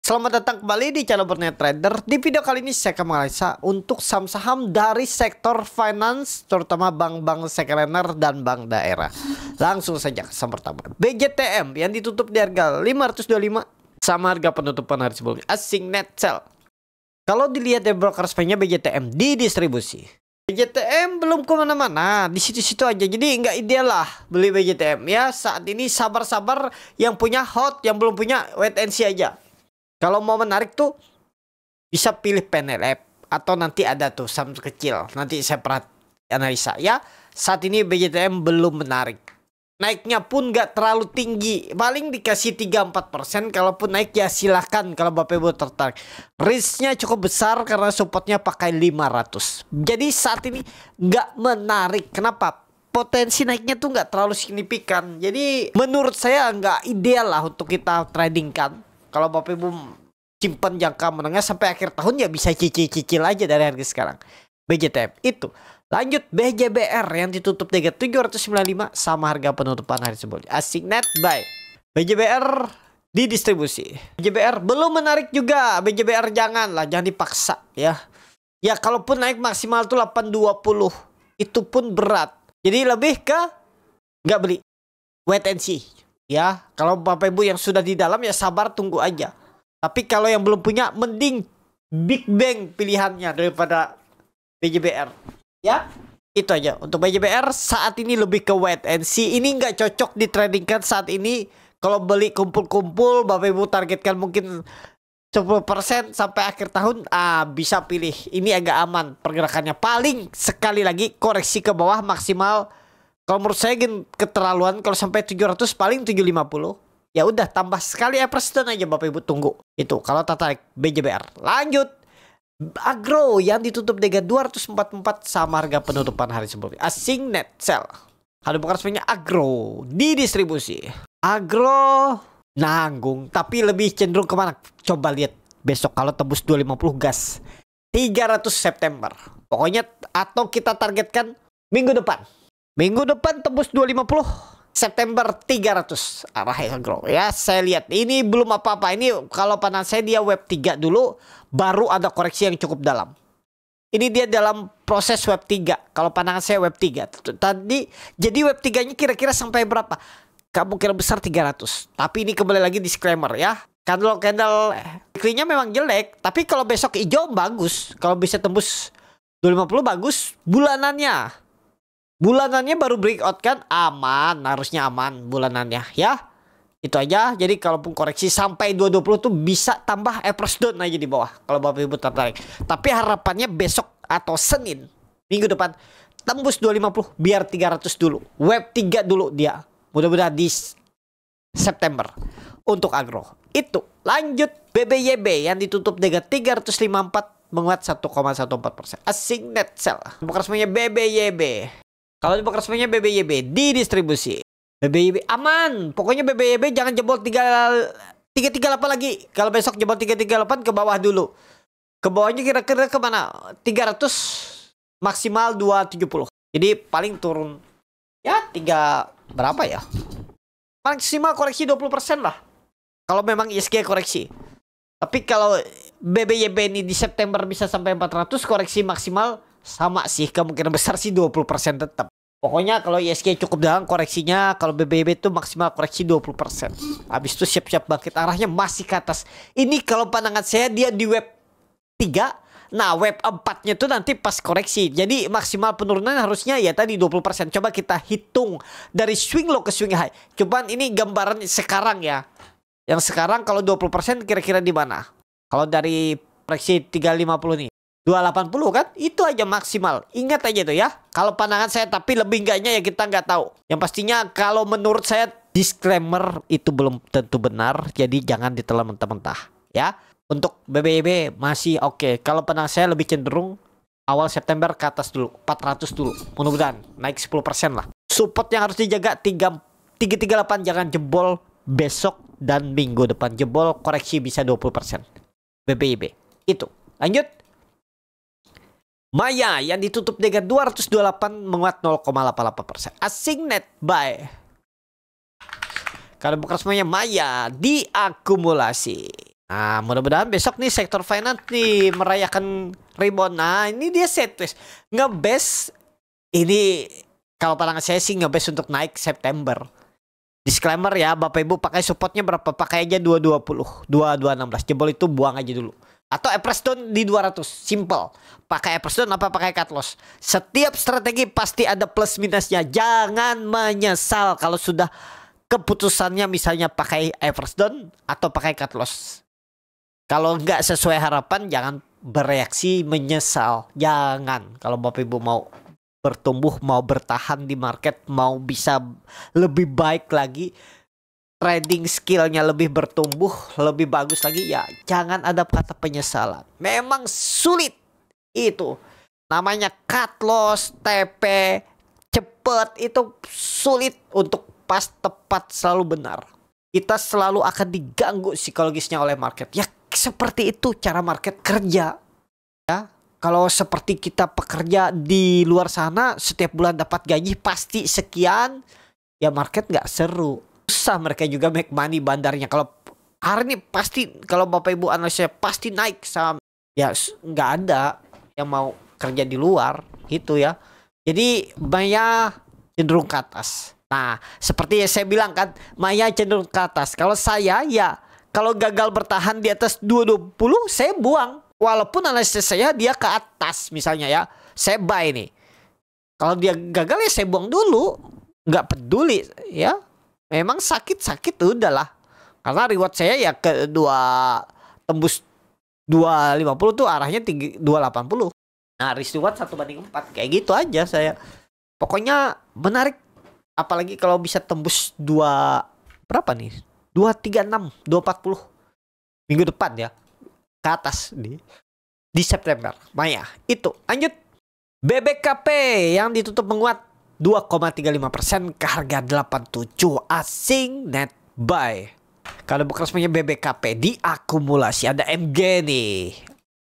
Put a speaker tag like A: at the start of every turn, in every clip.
A: Selamat datang kembali di channel Berniat Trader. Di video kali ini saya akan menganalisa untuk saham-saham dari sektor finance, terutama bank-bank sekunder dan bank daerah. Langsung saja ke saham pertama, BJTM yang ditutup di harga 525 sama harga penutupan hari sebelumnya. Asing net sell. Kalau dilihat dari broker spend-nya BJTM di distribusi, BJTM belum kemana-mana, di situ-situ aja. Jadi nggak ideal lah beli BJTM ya. Saat ini sabar-sabar, yang punya hot, yang belum punya wait and see aja. Kalau mau menarik tuh bisa pilih PNLF atau nanti ada tuh saham kecil. Nanti saya analisa ya. Saat ini BJTM belum menarik. Naiknya pun nggak terlalu tinggi. Paling dikasih 3-4%. Kalaupun naik ya silahkan kalau Bapak Ibu tertarik. Risknya cukup besar karena supportnya pakai 500. Jadi saat ini nggak menarik. Kenapa? Potensi naiknya tuh nggak terlalu signifikan. Jadi menurut saya nggak ideal lah untuk kita tradingkan. Kalau Bapak Ibu simpan jangka menengah sampai akhir tahun ya bisa cicil-cicil aja dari harga sekarang. BJTM itu. Lanjut BJBR yang ditutup di 795 sama harga penutupan hari sebelumnya. Asing net buy. BJBR di distribusi. BJBR belum menarik juga. BJBR jangan dipaksa ya. Ya kalaupun naik maksimal tuh 820 itu pun berat. Jadi lebih ke nggak beli. Wait and see. Ya, kalau Bapak Ibu yang sudah di dalam ya sabar tunggu aja. Tapi kalau yang belum punya mending Big Bang pilihannya daripada BJBR. Ya, itu aja. Untuk BJBR saat ini lebih ke wait and see. Ini nggak cocok ditradingkan saat ini. Kalau beli kumpul-kumpul Bapak Ibu targetkan mungkin 10% sampai akhir tahun, bisa pilih. Ini agak aman pergerakannya. Paling sekali lagi koreksi ke bawah maksimal. Kalau menurut saya keterlaluan, kalau sampai 700 paling 750. Ya udah tambah sekali Everstone aja Bapak Ibu tunggu. Itu kalau tertarik BJBR. Lanjut Agro yang ditutup dengan 244 sama harga penutupan hari sebelumnya. Asing net sell. Ada bukan sebenarnya Agro di distribusi. Agro nanggung tapi lebih cenderung kemana? Coba lihat besok kalau tembus 250 gas. 300 September. Pokoknya atau kita targetkan minggu depan. Minggu depan tembus 250, September 300 arah Agro ya. Saya lihat ini belum apa-apa. Ini kalau pandangan saya dia web 3 dulu, baru ada koreksi yang cukup dalam. Ini dia dalam proses web 3. Kalau pandangan saya web 3 tadi. Jadi web 3-nya kira-kira sampai berapa? Kemungkinan besar 300. Tapi ini kembali lagi disclaimer ya. Kalau candle weekly-nya memang jelek, tapi kalau besok hijau bagus. Kalau bisa tembus 250 bagus. Bulanannya baru breakout kan, aman, harusnya aman bulanannya ya. Itu aja. Jadi kalaupun koreksi sampai 220 tuh bisa tambah Everstone aja di bawah kalau Bapak Ibu tertarik. Tapi harapannya besok atau Senin minggu depan tembus 250 biar 300 dulu. Web 3 dulu dia. Mudah-mudahan di September untuk Agro. Itu. Lanjut BBYB yang ditutup dengan 354 menguat 1,14%. Asing net sell. Bukan semuanya BBYB. Kalau di resminya BBYB di distribusi. BBYB aman. Pokoknya BBYB jangan jebol 338 lagi. Kalau besok jebol 338 ke bawah dulu. Ke bawahnya kira-kira kemana? 300 maksimal 270. Jadi paling turun ya 3 berapa ya? Maksimal koreksi 20% lah. Kalau memang ISG koreksi. Tapi kalau BBYB ini di September bisa sampai 400, koreksi maksimal sama sih, kemungkinan besar sih 20% tetap. Pokoknya kalau ISG cukup dalam koreksinya, kalau BBYB itu maksimal koreksi 20%. Habis itu siap-siap bangkit, arahnya masih ke atas. Ini kalau pandangan saya dia di web 3. Nah web 4-nya tuh nanti pas koreksi. Jadi maksimal penurunan harusnya ya tadi 20%. Coba kita hitung dari swing low ke swing high. Cobaan ini gambaran sekarang ya. Yang sekarang kalau 20% kira-kira di mana? Kalau dari proyeksi 350 nih 280 kan? Itu aja maksimal. Ingat aja tuh ya. Kalau pandangan saya, tapi lebih enggaknya ya kita nggak tahu. Yang pastinya kalau menurut saya disclaimer itu belum tentu benar. Jadi jangan ditelan mentah-mentah ya. Untuk BBYB masih oke. Kalau pandangan saya lebih cenderung awal September ke atas dulu. 400 dulu. Mudah-mudahan naik 10% lah. Support yang harus dijaga 338 jangan jebol besok dan minggu depan. Jebol koreksi bisa 20%. BBYB. Itu. Lanjut. Maya yang ditutup dengan 228 menguat 0,88%. Asing net buy. Kalau bukan semuanya Maya diakumulasi. Nah, mudah-mudahan besok nih sektor finance nih merayakan rebound. Nah, ini dia setlist ngebest. Ini kalau pandangan saya sih ngebest untuk naik September. Disclaimer ya, Bapak Ibu pakai supportnya berapa? Pakai aja 220, 2216. Jebol itu buang aja dulu. Atau average down di 200. Simple. Pakai average down apa pakai cut loss. Setiap strategi pasti ada plus minusnya. Jangan menyesal kalau sudah keputusannya misalnya pakai average down atau pakai cut loss. Kalau nggak sesuai harapan jangan bereaksi menyesal. Jangan. Kalau Bapak Ibu mau bertumbuh, mau bertahan di market, mau bisa lebih baik lagi, trading skillnya lebih bertumbuh, lebih bagus lagi, ya jangan ada kata penyesalan. Memang sulit itu. Namanya cut loss, TP, cepet, itu sulit untuk pas, tepat, selalu benar. Kita selalu akan diganggu psikologisnya oleh market. Ya seperti itu cara market kerja. Ya. Kalau seperti kita pekerja di luar sana, setiap bulan dapat gaji pasti sekian, ya market nggak seru. Susah mereka juga make money bandarnya. Kalau hari ini pasti, kalau Bapak Ibu analisnya pasti naik saham. Ya nggak ada yang mau kerja di luar gitu ya. Jadi Maya cenderung ke atas. Nah seperti yang saya bilang kan, Maya cenderung ke atas. Kalau saya ya, kalau gagal bertahan di atas 220, saya buang. Walaupun analisis saya dia ke atas misalnya ya, saya buy nih. Kalau dia gagal ya saya buang dulu, nggak peduli ya. Memang sakit udahlah. Karena reward saya ya ke tembus 250 tuh arahnya 280. Nah risk reward 1/4 kayak gitu aja saya. Pokoknya menarik. Apalagi kalau bisa tembus berapa nih? 236, 240 minggu depan ya. Ke atas di September. Maya itu lanjut. BBKP yang ditutup menguat 2,35% ke harga 87 asing net buy. Kalau bukan resminya BBKP diakumulasi, ada MG nih.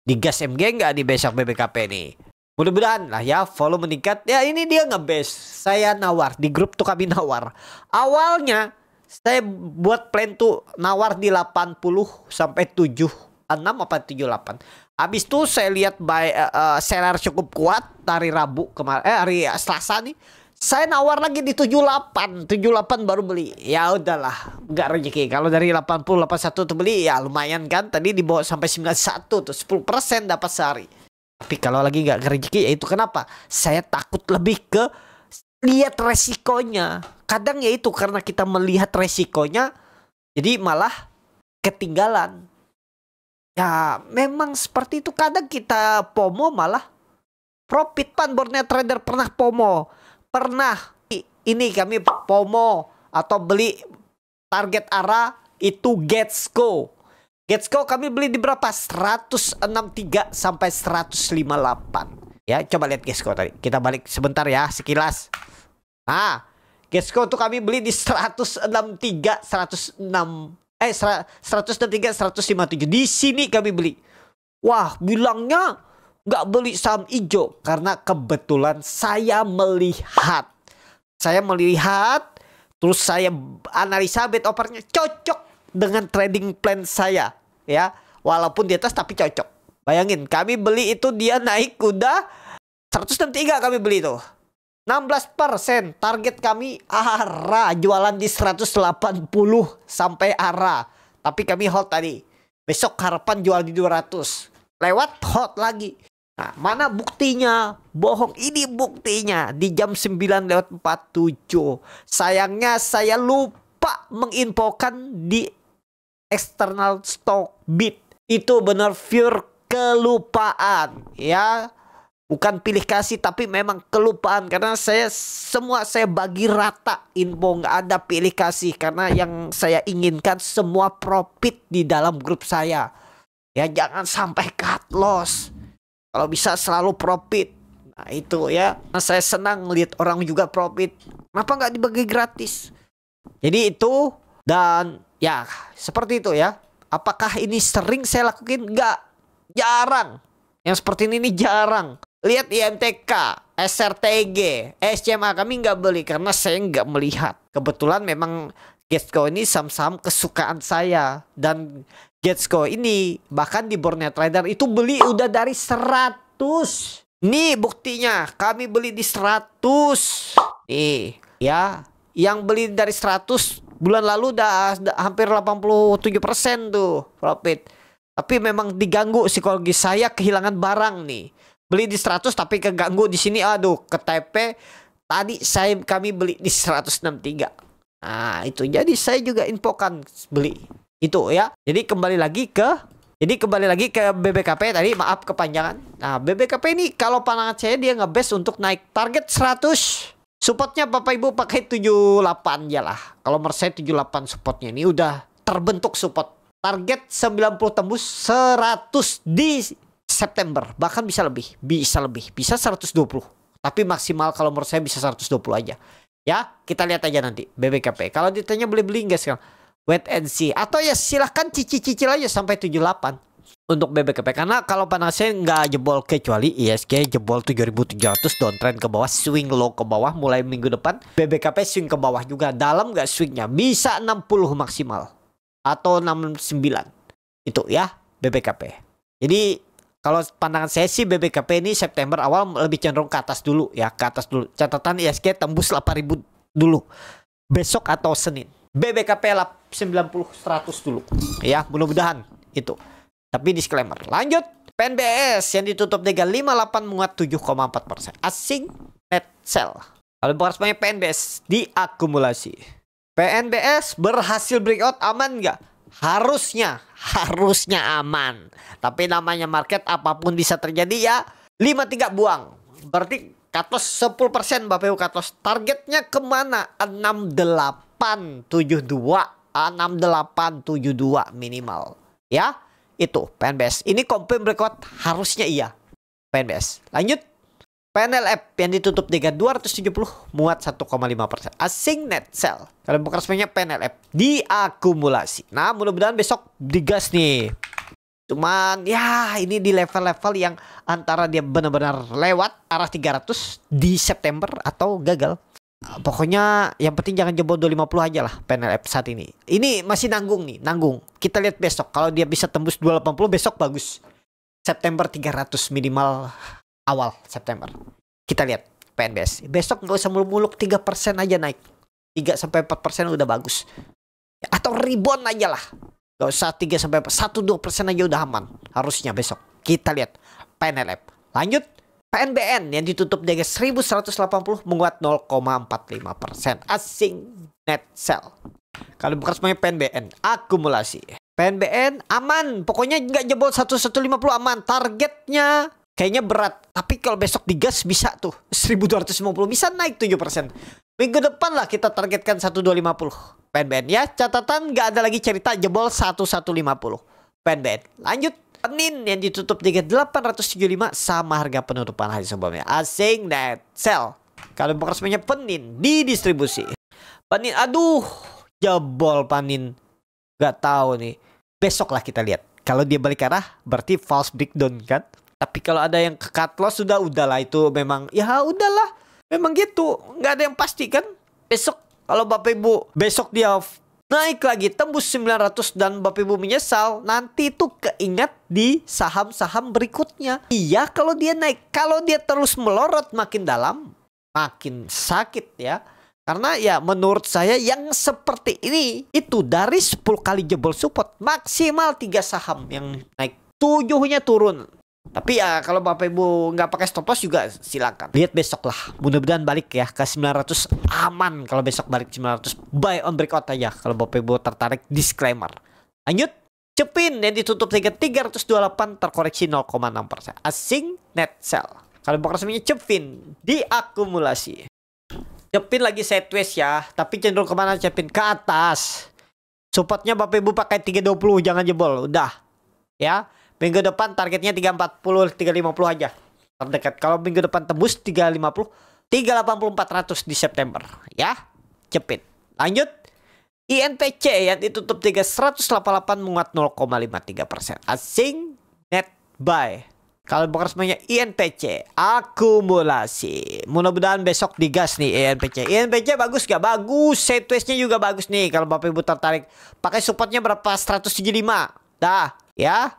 A: Digas MG nggak di besok BBKP nih? Mudah-mudahan lah ya volume meningkat. Ya ini dia ngebes. Saya nawar di grup tuh, kami nawar. Awalnya saya buat plan tuh nawar di 80 sampai 76 apa 78. Habis itu saya lihat seller cukup kuat dari Rabu kemarin, hari Selasa nih. Saya nawar lagi di 78 baru beli. Ya udahlah, nggak rezeki. Kalau dari 80 81 tuh beli ya lumayan kan. Tadi dibawa sampai 91 tuh 10% dapat sehari. Tapi kalau lagi nggak rezeki ya itu kenapa? Saya takut lebih ke lihat resikonya. Kadang ya itu karena kita melihat resikonya jadi malah ketinggalan. Ya memang seperti itu. Kadang kita FOMO malah profit. Borneo Trader pernah FOMO. Pernah ini kami FOMO atau beli target arah itu Getsco. Getsco kami beli di berapa? 163 sampai 158. Ya coba lihat Getsco tadi. Kita balik sebentar ya sekilas. Nah Getsco tuh kami beli di 163 163 157. Di sini kami beli. Wah, bilangnya nggak beli saham hijau karena kebetulan saya melihat. Terus saya analisa bid offernya cocok dengan trading plan saya, ya. Walaupun di atas tapi cocok. Bayangin, kami beli itu dia naik udah 163 kami beli itu. 16% target kami arah jualan di 180 sampai arah. Tapi kami hold tadi. Besok harapan jual di 200. Lewat hold lagi. Nah, mana buktinya? Bohong. Ini buktinya di jam 9:47. Sayangnya saya lupa menginfokan di external stock bid. Itu benar pure kelupaan ya. Bukan pilih kasih tapi memang kelupaan. Karena saya bagi rata info, nggak ada pilih kasih. Karena yang saya inginkan semua profit di dalam grup saya. Ya jangan sampai cut loss. Kalau bisa selalu profit. Nah itu ya. Nah, saya senang lihat orang juga profit. Kenapa nggak dibagi gratis? Jadi itu. Dan ya seperti itu ya. Apakah ini sering saya lakukan? Nggak. Jarang. Yang seperti ini jarang. Lihat IMTK, SRTG, SCMA kami nggak beli karena saya nggak melihat. Kebetulan memang Getco ini saham-saham kesukaan saya. Dan Getco ini bahkan di Borneo Trader itu beli udah dari 100. Nih buktinya, kami beli di 100. Nih ya, yang beli dari 100 bulan lalu udah hampir 87% tuh profit. Tapi memang diganggu psikologi saya, kehilangan barang nih. Beli di 100 tapi keganggu di sini, aduh, ke TP. Tadi kami beli di 163. Nah, itu jadi saya juga infokan beli itu ya. Jadi kembali lagi ke BBKP tadi, maaf kepanjangan. Nah, BBKP ini kalau pandangan saya dia nge-base untuk naik target 100. Supportnya Bapak Ibu pakai 78 aja lah. Kalau menurut saya 78 supportnya ini udah terbentuk support. Target 90 tembus 100 di September. Bahkan bisa lebih. Bisa 120. Tapi maksimal kalau menurut saya bisa 120 aja. Ya, kita lihat aja nanti BBKP. Kalau ditanya beli-beli enggak sekarang, wait and see. Atau ya silahkan cicil aja sampai 78 untuk BBKP. Karena kalau pandangan saya nggak jebol, kecuali ISG jebol 7.700 downtrend ke bawah, swing low ke bawah mulai minggu depan. BBKP swing ke bawah juga. Dalam nggak swingnya? Bisa 60 maksimal. Atau 69. Itu ya BBKP. Jadi kalau pandangan saya sih BBKP ini September awal lebih cenderung ke atas dulu ya, ke atas dulu. Catatan ISG tembus 8.000 dulu. Besok atau Senin. BBKP 90-100 dulu. Ya, mudah-mudahan itu. Tapi disclaimer. Lanjut. PNBS yang ditutup 358 menguat 7,4%. Asing net sell. Kalau bahas banyak PNBS diakumulasi. PNBS berhasil breakout, aman nggak? Harusnya aman. Tapi namanya market, apapun bisa terjadi ya. 53 buang. Berarti cut loss 10% Bapak Ibu, cut loss. Targetnya kemana? 6872 minimal. Ya, itu PNBS. Ini confirm breakout, harusnya iya PNBS. Lanjut. PNLF yang ditutup 3270 muat 1,5%. Asing net sell. Kalau bukan resminya PNLF diakumulasi. Nah, mudah-mudahan besok digas nih. Cuman ya ini di level-level yang antara dia benar-benar lewat arah 300 di September atau gagal. Pokoknya yang penting jangan jebol 250 aja lah PNLF saat ini. Ini masih nanggung nih, nanggung. Kita lihat besok. Kalau dia bisa tembus 280 besok bagus. September 300 minimal. Awal September. Kita lihat PNBS. Besok nggak usah muluk-muluk, 3% aja naik. 3-4% udah bagus. Atau rebound aja lah. Nggak usah 1-2% aja udah aman. Harusnya besok. Kita lihat PNLF. Lanjut. PNBN yang ditutup di 1180 menguat 0,45%. Asing net sell. Kalau bukan semuanya PNBN. Akumulasi. PNBN aman. Pokoknya nggak jebol 1150 aman. Targetnya kayaknya berat, tapi kalau besok digas bisa tuh 1250, bisa naik 7%. Minggu depan lah kita targetkan 1250 PNBN ya. Catatan nggak ada lagi cerita jebol 1150 PNBN. Lanjut. Penin yang ditutup 3875 sama harga penutupan hari sebelumnya. Asing net sell. Kalau bukan resminya Penin didistribusi. Penin, aduh, jebol Penin. Nggak tahu nih. Besok lah kita lihat. Kalau dia balik arah berarti false breakdown kan. Tapi kalau ada yang ke cut loss udahlah itu memang ya udahlah. Memang gitu, nggak ada yang pasti kan. Besok kalau Bapak Ibu besok dia naik lagi tembus 900 dan Bapak Ibu menyesal, nanti itu keingat di saham-saham berikutnya. Iya, kalau dia naik, kalau dia terus melorot makin dalam, makin sakit ya. Karena ya menurut saya yang seperti ini itu dari 10 kali jebol support maksimal 3 saham yang naik, 7-nya turun. Tapi ya kalau Bapak Ibu nggak pakai stop loss juga silakan. Lihat besok lah. Mudah-mudahan balik ya ke 900 aman. Kalau besok balik 900 buy on breakout aja. Kalau Bapak Ibu tertarik, disclaimer. Lanjut. Cepin yang ditutup 328 terkoreksi 0,6%. Asing net sell. Kalau bukan resminya Cepin diakumulasi. Cepin lagi sideways ya. Tapi cenderung kemana Cepin? Ke atas. Supportnya Bapak Ibu pakai 320, jangan jebol. Udah. Ya. Minggu depan targetnya 340, 350 aja. Terdekat. Kalau minggu depan tembus 350, 380, 400 di September. Ya. Cepin. Lanjut. INPC yang ditutup 188 menguat 0,53%. Asing net buy. Kalau bekerjanya INPC akumulasi. Mudah-mudahan besok digas nih INPC. INPC bagus gak? Bagus. Sideways-nya juga bagus nih. Kalau Bapak Ibu tertarik. Pakai supportnya berapa? 175. Dah ya.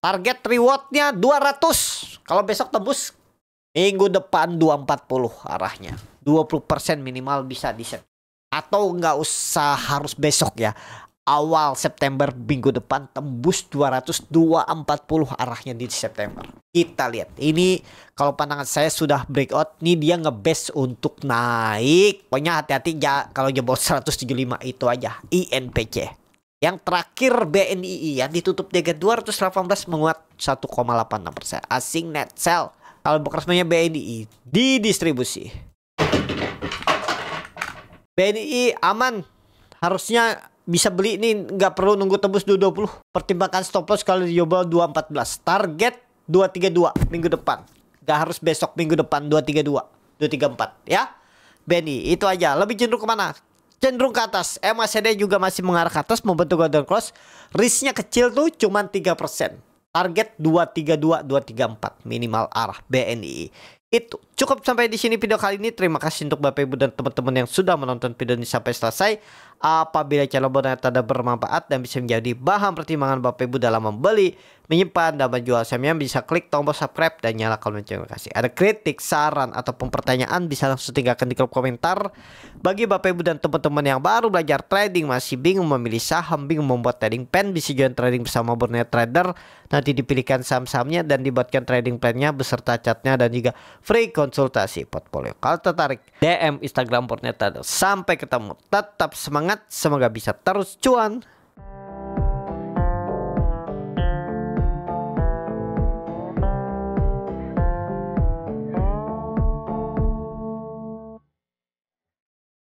A: Target rewardnya 200. Kalau besok tembus minggu depan 240 arahnya. 20% minimal bisa di-set. Atau nggak usah harus besok ya. Awal September minggu depan tembus 200, 240 arahnya di September. Kita lihat. Ini kalau pandangan saya sudah breakout. Ini dia nge-base untuk naik. Pokoknya hati-hati ya kalau jebol 175 itu aja. INPC. Yang terakhir BNII yang ditutup di 218 menguat 1,86%. Asing net sell. Kalau bekerjanya BNII di distribusi. BNI aman. Harusnya bisa beli ini, nggak perlu nunggu tembus 220. Pertimbangkan stop loss kalau dijebol 214. Target 232 minggu depan. Nggak harus besok, minggu depan 232, 234 ya. BNI itu aja. Lebih cenderung kemana? Cenderung ke atas. MACD juga masih mengarah ke atas membentuk golden cross. Risknya kecil tuh cuman 3%. Target 232, 234 minimal arah BNI. Itu cukup sampai di sini video kali ini. Terima kasih untuk Bapak Ibu dan teman-teman yang sudah menonton video ini sampai selesai. Apabila channel bonus ada bermanfaat dan bisa menjadi bahan pertimbangan Bapak Ibu dalam membeli, menyimpan dan menjual sahamnya, bisa klik tombol subscribe dan nyalakan lonceng notifikasi. Ada kritik, saran ataupun pertanyaan bisa langsung tinggalkan di kolom komentar. Bagi Bapak Ibu dan teman-teman yang baru belajar trading, masih bingung memilih saham, bingung membuat trading plan, bisa join trading bersama Borneo Trader. Nanti dipilihkan saham-sahamnya dan dibuatkan trading plan-nya beserta catnya dan juga free konsultasi portfolio. Kalau tertarik, DM Instagram Borneo Trader. Sampai ketemu. Tetap semangat. Semoga bisa terus cuan.